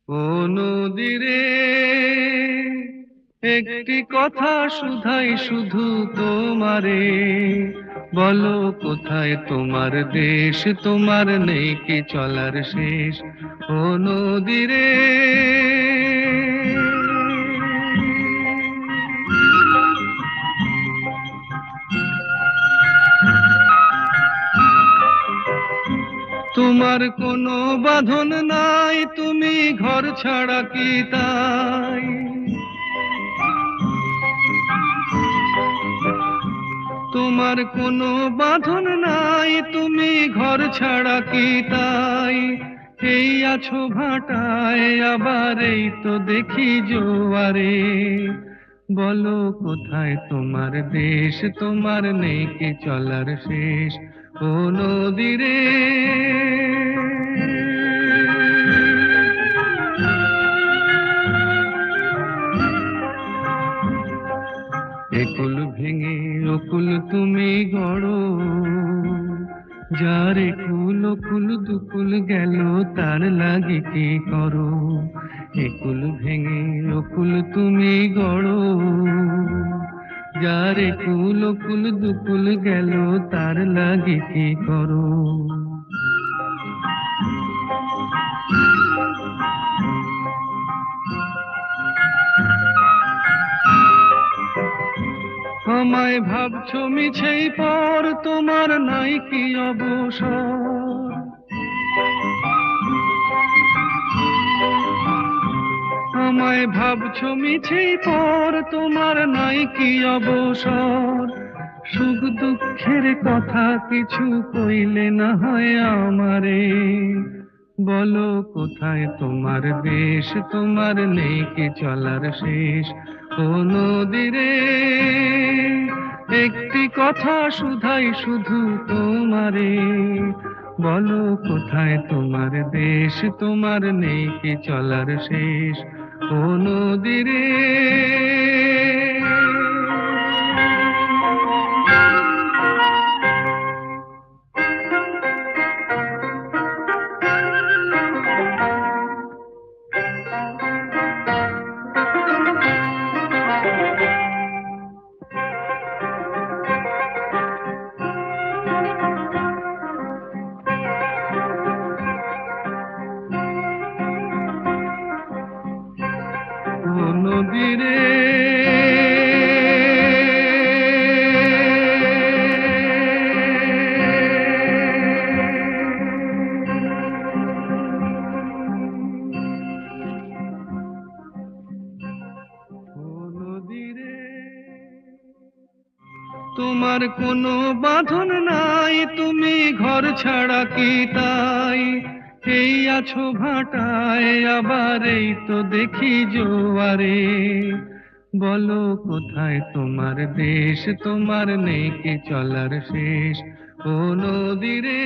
ও নদীরে একটি কথা শুধাই শুধু তোমারে, বলো কোথায় তোমার দেশ, তোমার নেই কি চলার শেষ। ও নদীরে তোমার কোনো বাঁধন নাই, তুমি ঘর ছাড়া কি তাই। তোমার কোনো বাঁধন নাই, তুমি ঘর ছাড়া কি তাই। এই আছো ভাটায়, আবার এই তো দেখি জোয়ারে, বলো কোথায় তোমার দেশ, তোমার নেই কি চলার শেষ। ও নদীরে একুল ভেঙে অকুল তুমি গড়ো, যার একুল অকুল দুকুল গেল তার লাগি কি করো। একুল ভেঙে অকুল তুমি গড়ো, যার একুল অকুল দুকুল গেল তার লাগি কি করো। আমায় ভাবছো মিছেই পর, তোমার নাই কি অবসর। আমায় ভাবছো মিছেই পর, তোমার নাই কি অবসর। সুখ দুঃখের কথা কিছু কইলে না হয় আমারে, বলো কোথায় তোমার দেশ, তোমার নেই কি চলার শেষ। ও নদীরে একটি কথা শুধাই শুধু তোমারে, বলো কোথায় তোমার দেশ, তোমার নেই কি চলার শেষ। ও নদীরে ও নদীরে তোমার কোনো বাঁধন নাই, তুমি ঘর ছাড়া কি তাই। এই আছো ভাটায়, আবার এই তো দেখি জোয়ারে, বলো কোথায় তোমার দেশ, তোমার নেই কি চলার শেষ। ও নদীরে